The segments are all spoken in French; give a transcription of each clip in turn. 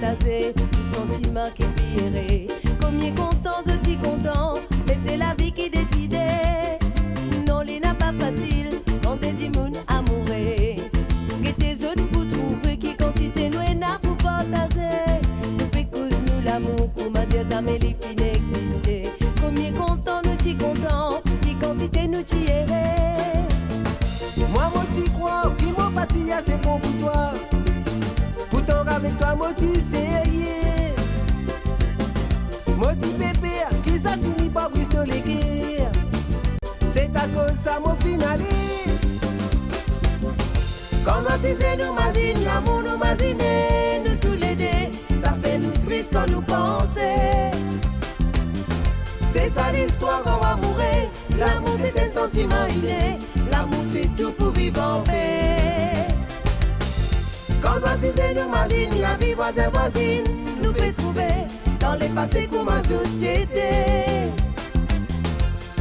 tasé, tout sentiment qui est combien content, je dis content, mais c'est la vie qui décidait. Non, il n'a pas facile, on te dit moun amouré. Que tes autres pour trouver qui quantité nous et n'a pour partager. Nous pécous nous l'amour, pour ma dièse amélie qui n'existait. Combien content, nous t'y content, qui quantité nous t'y errait. Moi, moi, t'y crois, qui m'a pâti, c'est bon pour toi. Pourtant, avec toi, moi, t'y sais. Moi, t'y bébé, qui ça finit par bristoler guerre. C'est à cause ça, mon finaliste. Quand nous c'est nous imagine, l'amour nous imagine, nous tous les deux, ça fait nous triste quand nous pensons. C'est ça l'histoire qu'on va mourir. L'amour c'est un sentiment inné. L'amour c'est tout pour vivre en paix. Quand nous c'est nous imagine, la vie voisine, nous peut trouver dans les passés comme en société.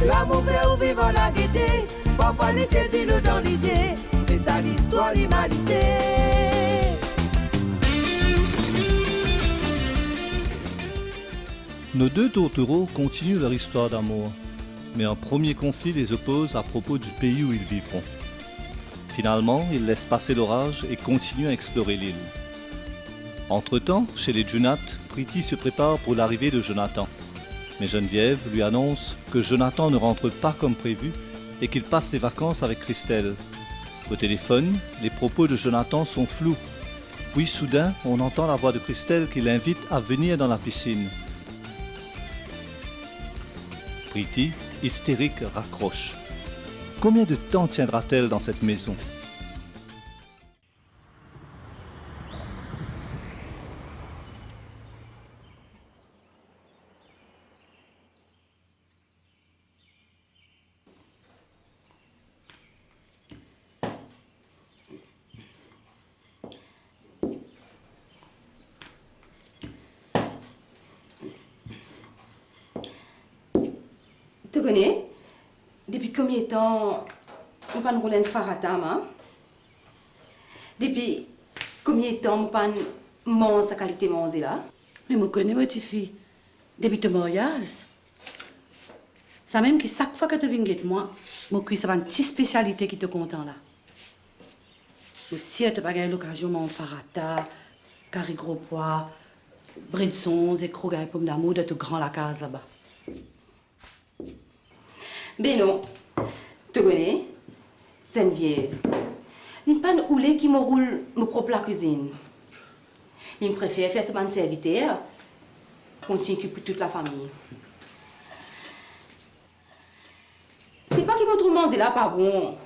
L'amour fait ou vivre la gaieté. Parfois les tiens dit l'eau dans les yeux. C'est ça l'histoire de l'humanité. Nos deux tourtereaux continuent leur histoire d'amour, mais un premier conflit les oppose à propos du pays où ils vivront. Finalement, ils laissent passer l'orage et continuent à explorer l'île. Entre-temps, chez les Junat, Priti se prépare pour l'arrivée de Jonathan. Mais Geneviève lui annonce que Jonathan ne rentre pas comme prévu et qu'il passe les vacances avec Christelle. Au téléphone, les propos de Jonathan sont flous. Puis soudain, on entend la voix de Christelle qui l'invite à venir dans la piscine. Priti, hystérique, raccroche. Combien de temps tiendra-t-elle dans cette maison ? Tu connais? Depuis combien de temps on pas rouler une faratam, hein? Depuis combien de temps on pas manger sa qualité manger là? Mais je connais ma petite fille. Depuis ton mariage. Ça même que chaque fois que tu viens avec moi, je cuisine ça va une petite spécialité qui te content là. Aussi, tu pas gagné l'occasion de manger farata, carré gros pois, bredsons et croquets pommes d'amour de tout grand la case là-bas. Ben non, tu connais, Geneviève. Il n'y a pas de houlé qui me roule mon propre la cuisine. Il préfère faire ce ban serviteur, continuer pour toute la famille. C'est pas qu'il me trouve manger là pas bon.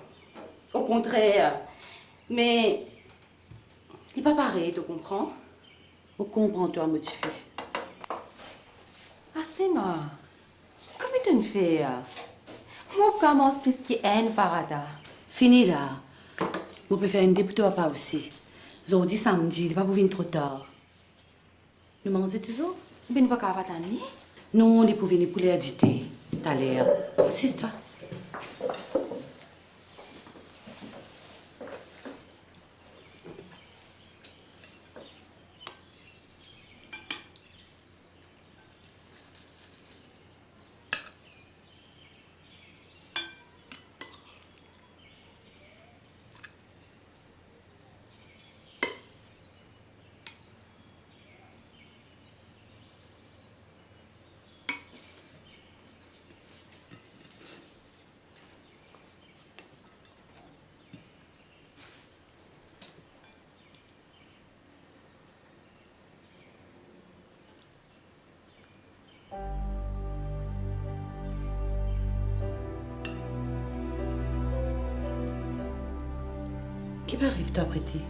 Au contraire. Mais il n'est pas pareil, tu comprends? Je comprends toi, ma petite fille. Ah, c'est ma. Comment tu me fais? Moi, je commence plus qu'un farata. Fini là. Je peux faire une députée papa aussi. Aujourd'hui, samedi, il n'est pas pour venir trop tard. Nous mangeons toujours? Ben, pas qu'à attendre. Non, on est pour venir pour les agiter. T'as l'air. Assise-toi. Qu'est-ce qui arrive, toi, Priti?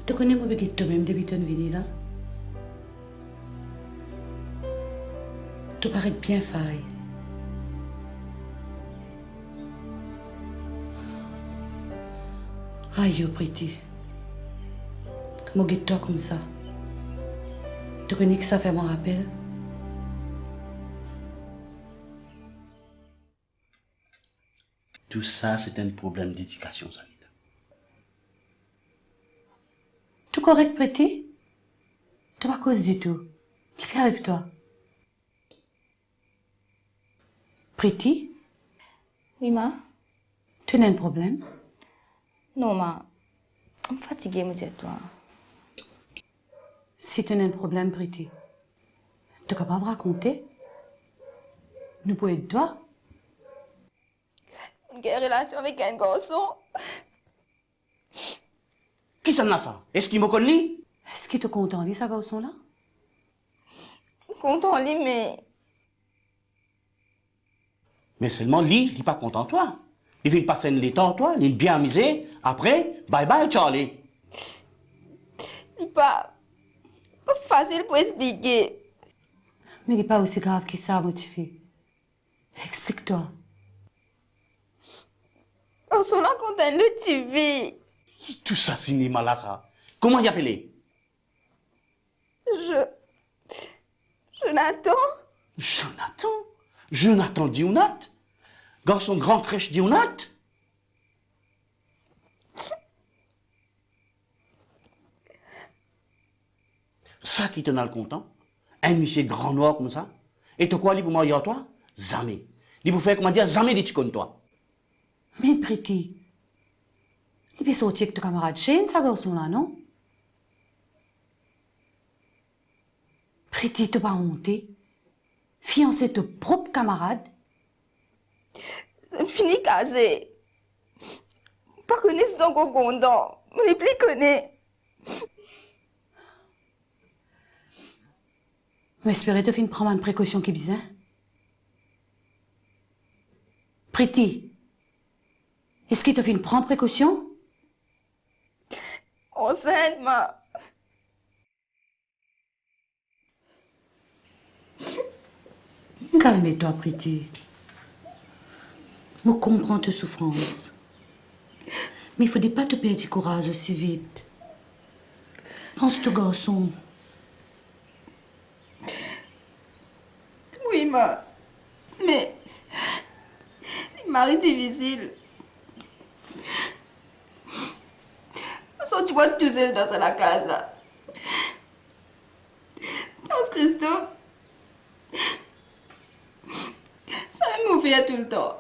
Tu connais mon bébé toi-même depuis ton venue là? Tu parais bien faille. Aïe, Priti. Comment toi comme ça? Tu connais que ça fait mon rappel? Tout ça, c'est un problème d'éducation, Zanita. Tout correct, Pretty? Tu pas cause du tout. Qu'est-ce qui arrive, toi? Pretty? Oui, ma? Tu n'as un problème? Non, ma. Je suis fatiguée, me dire toi. Si tu n'as un problème, Pretty, tu es capable de raconter? Nous pouvons être toi? Une relation avec un garçon. Qui ça ça? Est-ce qu'il me connaît? Est-ce que tu es content de ce garçon-là? Content, lui, mais. Mais seulement lui, il n'est pas content de toi. Il vient passer un temps, toi, il est bien amusé. Après, bye bye Charlie. C'est pas facile pour expliquer. Mais il n'est pas aussi grave que ça, mon petit fille. Explique-toi. On s'en a content le TV. Tout ça, cinéma là, ça. Comment il appelé? Jonathan. Jonathan? Jonathan Dionat? Garçon grand crèche Dionat? Ça qui te n'a le content? Un monsieur grand noir comme ça? Et tu quoi, lui pour marier à toi? Jamais. Il pour faire, comment dire, jamais des ticons toi. Mais Pretty, il peut sortir avec ton camarade Shane, ce garçon-là, non? Pretty, t'as pas honté? Fiancé ton propre camarade? Je finis casé. Pas connu ce donc au condom. Je ne plus connais. J'espère que tu prendre une précaution qui est bizarre. Pretty, est-ce que tu prendre précaution? Enceinte, ma. Calme-toi, Pretty. Je comprends tes souffrances. Mais il ne faudrait pas te perdre du courage aussi vite. Pense au garçon. Oui, ma. Mais. Il mari difficile. Sans tu vois tout seul dans la case là. Pense Christophe. Ça me mauvais tout le temps.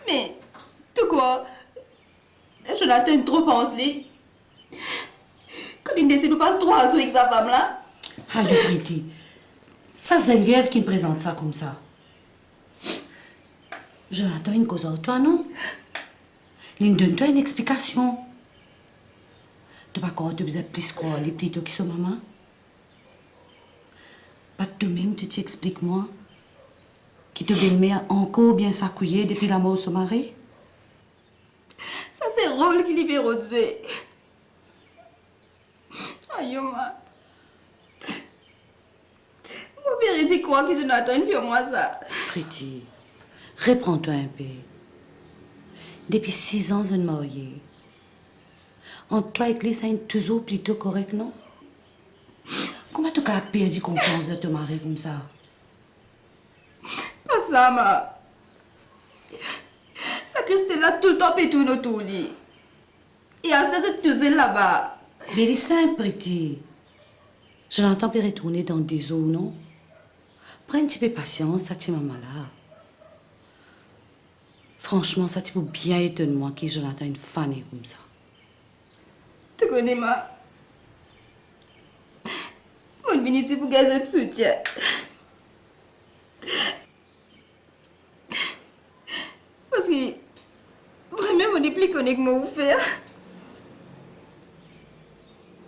Mais, tout quoi, Jonathan trop pense-lui. Quand il décide de passer 3 jours avec sa femme là. Allez, Pretty. Ça, c'est Geneviève qui me présente ça comme ça. Jonathan, une cause à toi, non? Il donne-toi une explication. Tu pas quoi, tu besoin plus quoi, les plutôt qui sont maman? Pas toi-même, tu t'expliques moi. Qui te belle-mère encore bien s'accouiller depuis la mort de son mari? Ça, c'est rôle qui libère Dieu. Aïe, ma. Mon père dit quoi que Jonathan fait moi ça? Pretty, reprends-toi un peu. Depuis 6 ans, je suis mariée. Entre toi et lui, ça est toujours plutôt correct, non? Comment tu as perdu confiance de ton mari comme ça? Pas ça, ma. Ça Christelle là tout le temps fait tourner autour de lui. Et à ce que tu es là-bas. Mais il est simple, Pretty. Je l'entends peut retourner dans des eaux, non? Prends un petit peu de patience, ça tient maman là. Franchement, ça te bien étonner moi que je l'entends une fan comme ça. Tu connais ma. Mon venu ici pour gagner de soutien. Parce que vraiment, on n'est plus connu que moi vous faire.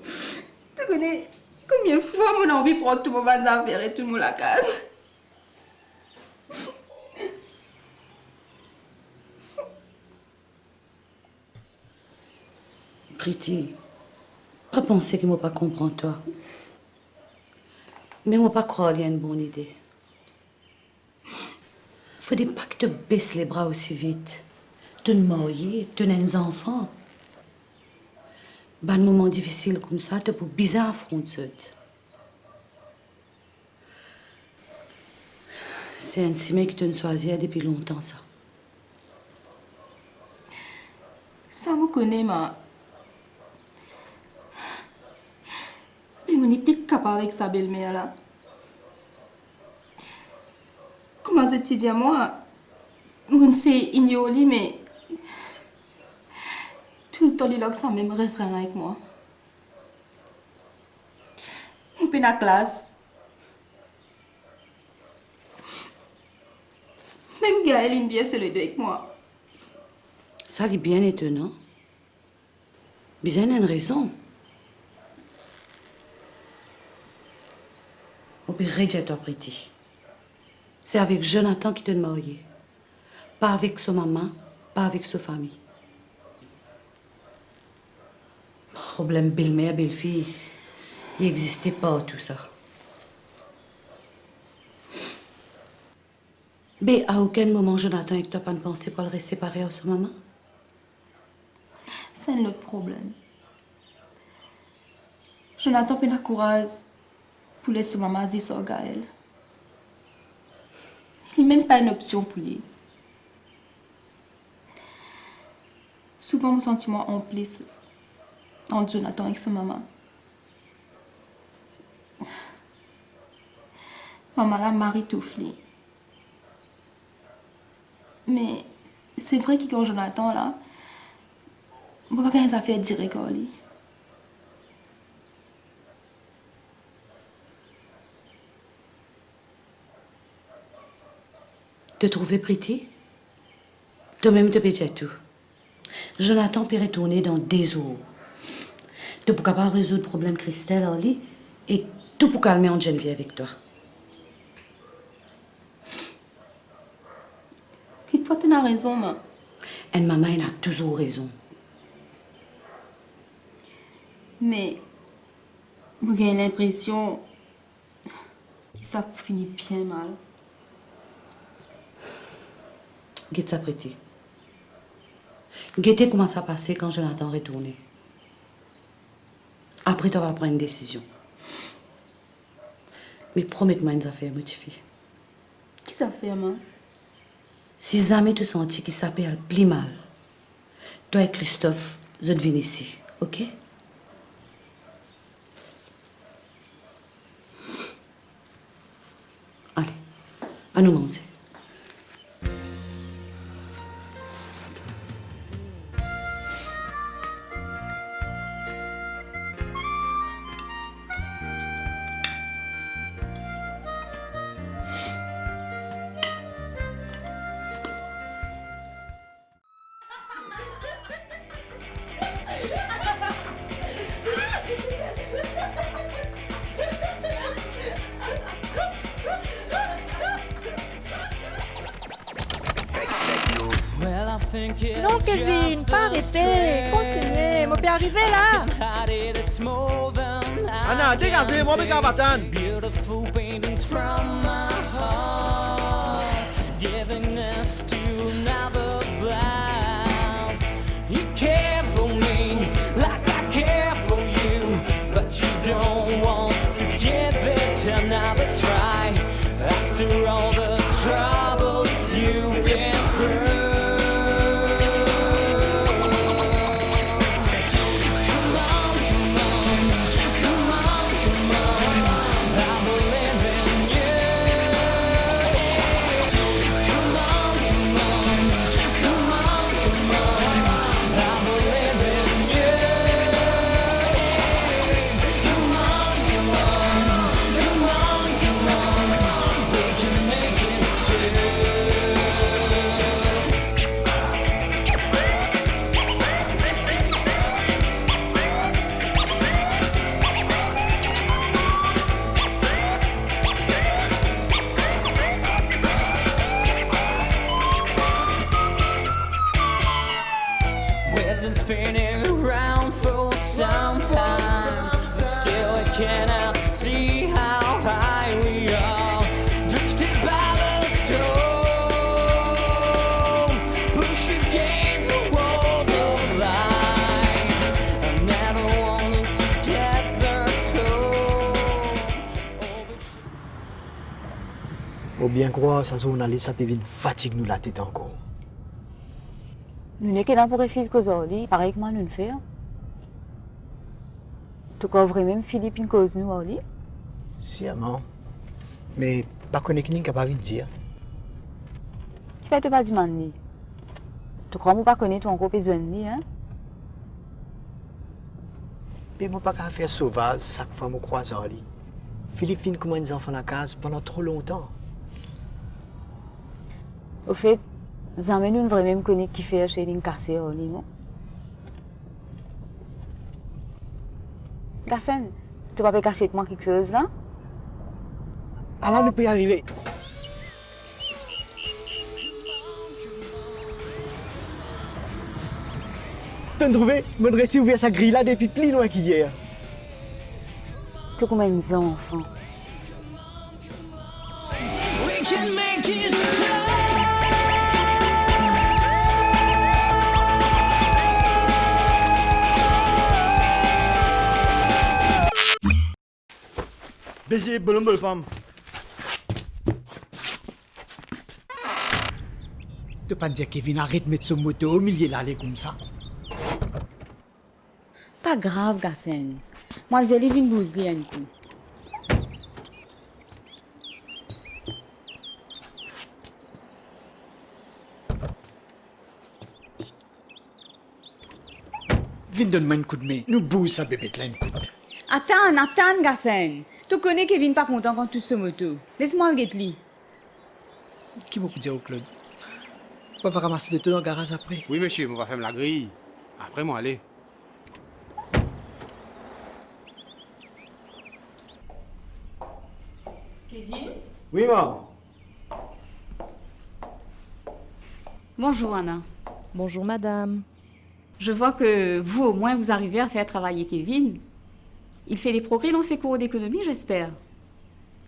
Tu connais combien de fois mon envie de prendre tout mon affaires et tout le monde la case. Pretty, pas penser que moi pas comprendre toi. Mais moi pas croire qu'il y a une bonne idée. Faudrait pas que tu baisses les bras aussi vite. Tu te marier, tu as des enfants. Dans un moment difficile comme ça, tu peux bizarre affronter. C'est un ciment que tu ne choisis depuis longtemps, ça. Ça me connaît, ma. d'accord avec sa belle-mère là. Comment je te dis moi, je sais ignorer, mais tout le temps, il a ça même refrain avec moi. On peut la classe. Même Gaël est bien seul avec moi. Ça est bien étonnant. Bien une raison. Au pire, rejette-toi, Priti. C'est avec Jonathan qui te marié. Pas avec sa maman, pas avec sa famille. Problème belle-mère, belle-fille, il n'existait pas tout ça. Mais à aucun moment, Jonathan, et que tu n'as pas pensé pour le séparer de sa maman? C'est le problème. Jonathan a le courage pour laisser maman dire ça à Gaël. Il n'est même pas une option pour lui. Souvent, mon sentiment complice entre Jonathan et sa maman. Maman l'a marié tout fli. Mais c'est vrai que quand Jonathan là, on ne peut pas faire des affaires directes à lui. Te trouver Priti? Toi-même te pétais tout. Jonathan peut retourner dans des eaux. Tu peux capable résoudre le problème Christelle en lui et tout pour calmer en Geneviève avec toi. Quelquefois tu as raison, maman. Et maman elle a toujours raison. Mais j'ai l'impression que ça finit bien mal. Guette ça Priti. Guette comment ça passait quand Jonathan retourné. Après, tu vas prendre une décision. Mais promets-moi une affaire, ma petite fille. Qu'est-ce que ça fait, maman? Si jamais tu sens qu'il s'appelle plus mal, toi et Christophe, je viens ici, ok? Allez, à nous manger. Non, Kevin, pas arrêter. Continuez. Mon père arrivé là. Anna, dégagez, moi, je battre. Beautiful paintings from my heart, giving us to another blast. You care for me like I care for you, but you don't want to give it another try. After all the troubles you've been through. Spinning around for some time, but still I cannot see how high we are. Drifted by the storm, push against the walls of life. I never wanted to get there Ou bien croire, ça journaliste, ça peut venir fatigue nous la tête encore. Nous n'est que là pour les fils qu'aujourd'hui, pareil que moi nous le faisons. Tu couvres même Philippe une cause nous aujourd'hui. Sûrement. Mais pas qu'on est capable de dire. Tu fais pas demander. Tu crois que je ne connais pas ton gros besoin de lui, hein? Mais moi, pas qu'à faire sauvage chaque fois que je croise en lui. Philippe vient comme des enfants à la case pendant trop longtemps. Au fait, jamais nous ne vraiment connaître qui fait chez une cassée en lui, non? Garçon, tu vas pas casser avec moi quelque chose là? Alors, nous peut y arriver. T'as trouvé? Mon récit ouvert sa grille là depuis plus loin qu'hier. Tu es comme un enfant. We can make it Baiser, bolom, femme. Tu pas dire Kevin arrête de mettre son moto au milieu là, comme ça. Pas grave, garçon. Moi, je vais une bouse un coup. Viens donne-moi un coup de main. Nous bouse ça, bébé, là, un coup. Attends, garçon. Tu connais Kevin pas content quand tu ce moto. Laisse-moi le guetter. Qui vous dire au Claude? On va ramasser des tout dans le garage après. Oui, monsieur, on va faire la grille. Après, moi, allez. Kevin? Oui, maman. Bonjour, Anna. Bonjour, madame. Je vois que vous, au moins, vous arrivez à faire travailler Kevin. Il fait des progrès dans ses cours d'économie, j'espère.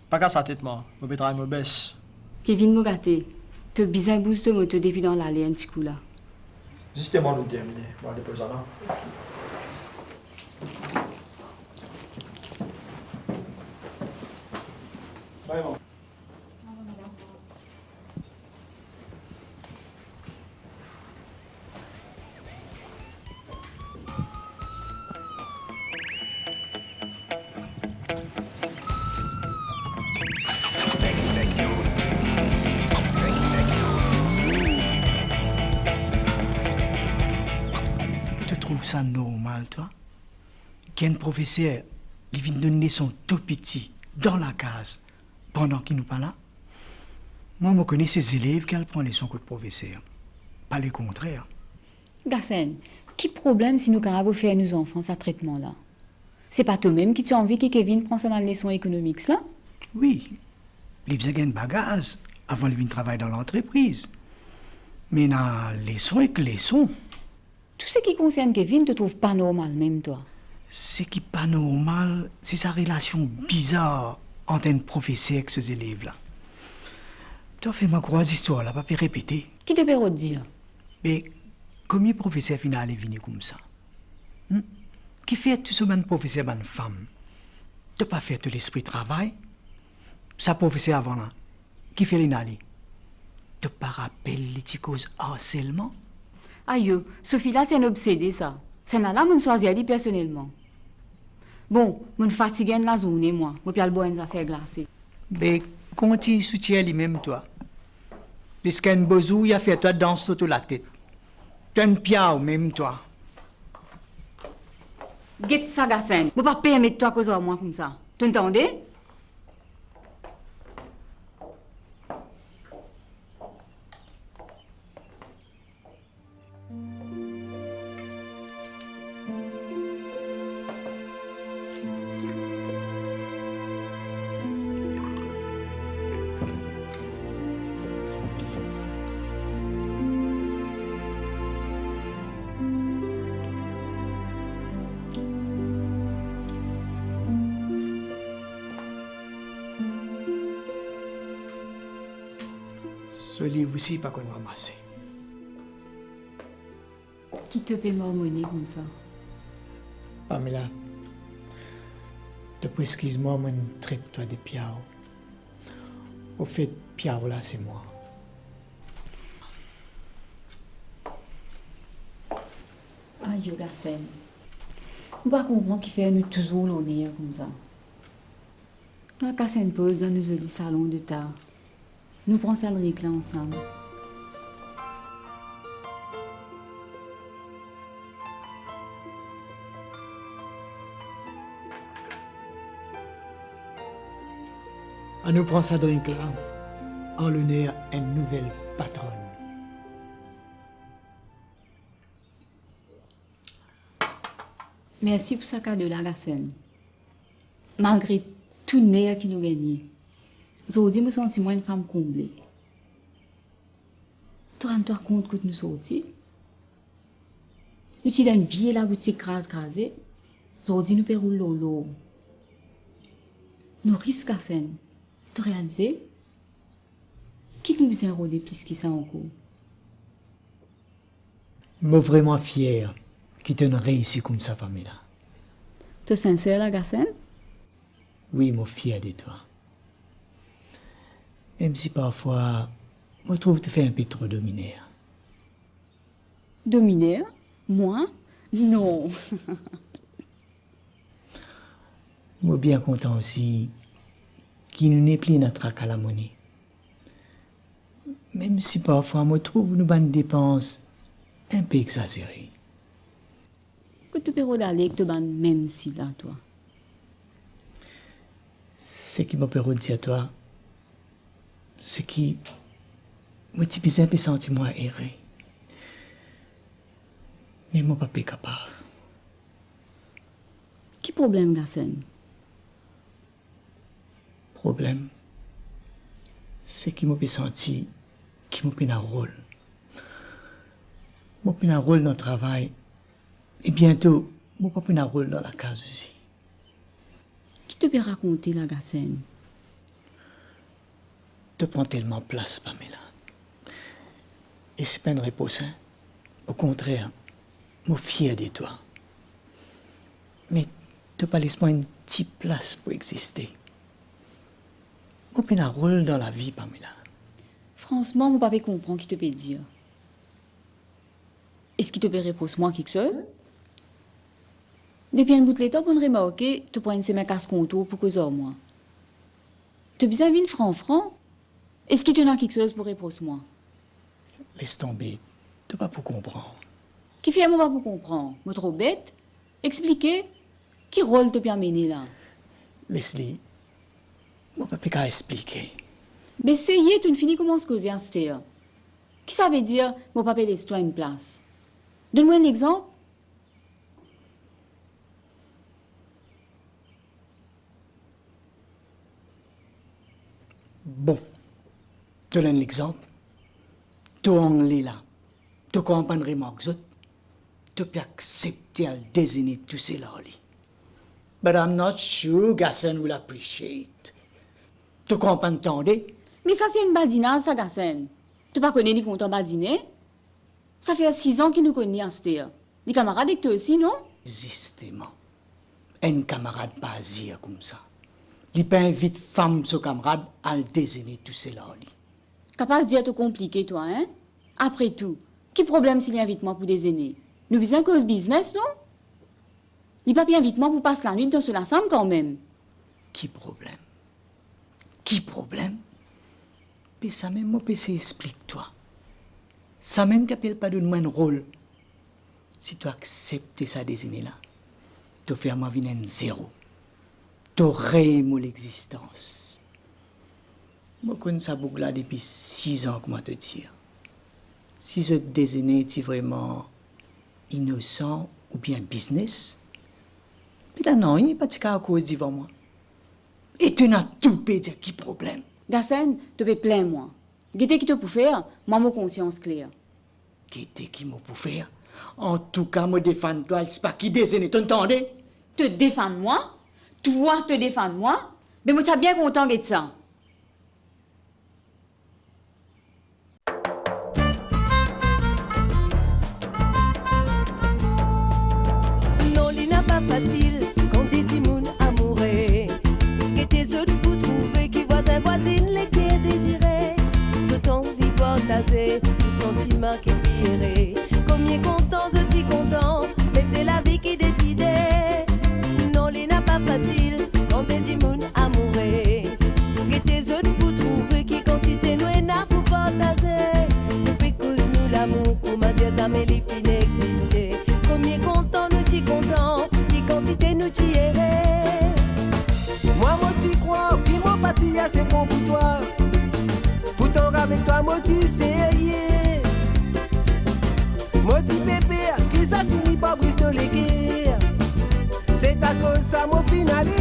Pas qu'à sa tête, moi. Je vais travailler, je baisse. Kevin Mogaté, tu as besoin de boost de moto depuis dans l'allée un petit coup là. Justement, nous terminer. On va déposer là. Vraiment. Tu trouves ça normal, toi? Qu'un professeur, il vient donner son tout petit dans la case pendant qu'il nous parle là? Moi, je connais ces élèves qui prennent les sons de professeur. Pas le contraire. Garçon, quel problème si nous avons fait à nos enfants ce traitement-là? C'est pas toi-même qui tu as envie que Kevin prenne sa leçon économique, là? Oui, il besoin d'un bagage avant de venir travailler dans l'entreprise. Mais dans les sons et que les sons, Tout ce qui concerne Kevin te trouve pas normal, même toi. ce qui n'est pas normal, c'est sa relation bizarre entre un professeur et ses élèves-là. Tu as fait ma grosse histoire, là, pas peut répéter. Qui te peut dire? Mais combien de professeurs final est venu comme ça? Qui fait tout ce même professeur, une femme? Tu pas fait tout l'esprit travail? Ça professeur avant là, qui fait l'inali? Tu pas rappelé les petits causes harcèlement? Aïe, Sophie-là tient obsédée, ça. C'est là mon choisir lui personnellement. Bon, mon fatigue la journée, moi. Moi, puis boire une affaire glacée. Mais continue soutien lui-même, toi. Les scans bozou, il a fait toi danse toute la tête. Tu as une piao, même toi. Get ça, garçon. Je ne peux pas permettre toi cause à moi comme ça. Tu entendais? Ce livre aussi, pas qu'on ramasser. Qui te paie m'harmonie comme ça? Pamela, te excuse-moi, moi, je traite toi de piao. Au fait, piao là, c'est moi. Aïe, garçon. On va comprendre qu'il fait nous toujours l'honneur comme ça. On va casser une pause dans nos jolis salons de tard. Nous prenons ça de là ensemble. On nous prend ça drink là, en l'honneur à une nouvelle patronne. Merci pour ce cadeau là, Gassen. Malgré tout le nerf qui nous gagne, aujourd'hui, je me sens une femme comblée. Tu rends-toi compte que nous sortis? Nous sommes dans une vieille la boutique crasée. Aujourd'hui, nous payons l'eau. Nous risquons Gassen. Tu réalises? Qui nous faisait rôler plus que ça encore? Je suis vraiment fier que tu aies réussi comme ça, Pamela. Tu es sincère, là, Gassen? Oui, je suis fier de toi. Même si parfois, je trouve que tu fais un peu trop dominaire. Dominaire? Moi? Non. Je suis bien content aussi qu'il nous n'ait plus notre traque à la monnaie. Même si parfois, je trouve nos bonnes dépenses un peu exagérées. Que tu peux regarder que tu ban même si là, toi. Ce qui me peut dire à toi, c'est que je suis un peu senti moi erré. Mais je ne suis pas capable. Quel problème, Gassen? Problème, c'est que je me senti que je suis un rôle. Je suis un rôle dans le travail. Et bientôt, je suis un rôle dans la case aussi. Qui te peut raconter, la Gassen? Tu prends tellement de place, Pamela. Et c'est pas une réponse, hein? Au contraire, je suis fier de toi. Mais tu pas laissé moi une petite place pour exister. Je suis un rôle dans la vie, Pamela. Franchement, mon papa comprend qui te peut dire. Est-ce qu'il te peut répondre moi quelque chose? Depuis un bout de temps, pour nous remarquer, tu prends une semaine casse-contour pour causer moi. Tu as besoin d'une franc. Est-ce qu'il te a quelque chose pour répondre moi? Laisse tomber, tu pas pour comprendre. Qui fait moi pas pour comprendre? Moi trop bête? Expliquez. Quel rôle te peut amener là? Leslie, mon papa qu'à expliquer. Mais essayez, tu ne finis comment se causer en stéa. Qui ça veut dire, mon papa laisse-toi une place? Donne-moi un exemple. Bon, je te donne l'exemple. Tu es là. Tu comprends les remarques. Tu peux accepter à désigner tout cela. But I'm not sure Gassen will appreciate. Tu comprends, t'entendez? Mais ça, c'est une badinage, ça, Gassen. Tu ne connais pas ni content badiner? Ça fait 6 ans qu'il nous connaît en stéa. Les camarades avec toi aussi, non? Justement. Un camarade pas dire comme ça. Il peut inviter femme, son camarade, à le désigner tout cela. Capable de dire tout compliqué, toi, hein? Après tout, quel problème s'il y a invitement pour des aînés? Nous besoin cause business, non? Il n'y a pas invitement pour passer la nuit dans ce ensemble quand même. Qui problème? Qui problème? Mais ça même, mon PC explique-toi. Ça même qu'appelle pas de moi un rôle. Si tu acceptes ça désigner là, tu fais ma vie un zéro. Tu aurais mon l'existence. Moi, je connais ça beaucoup là depuis 6 ans, comment te dire. Si ce désigner est vraiment innocent ou bien business, puis là, non, il n'y a pas de cas à cause devant moi. Et tu n'as tout pu dire qui problème. Gassen, tu peux plaindre moi. Qu'est-ce qui te peut faire, moi, mon conscience claire. Qu'est-ce qui me peut faire? En tout cas, me défendre toi, c'est pas qui désigner, tu entendais? Te défendre moi? Toi, te défendre moi? Mais moi, je suis bien content de ça. Non, il n'a pas facile quand des timounes amoureux. Que tes autres pour trouver qui voisine les qui est désiré. Ce temps vit partagé, tout sentiment qui est piré. Combien content, je suis content, mais c'est la vie qui décide. Non, il n'a pas facile quand des timounes amoureux. jamais les filles n'existaient. Combien content, nous t'y content, qui quantité nous t'y errait. Moi, moi t'y crois, puis mon parti, c'est bon pour toi. Pourtant, avec toi, moi t'y sais. Moi t'y bébé, qui ça finit par briser les guerres. C'est à cause ça, mon finaliste.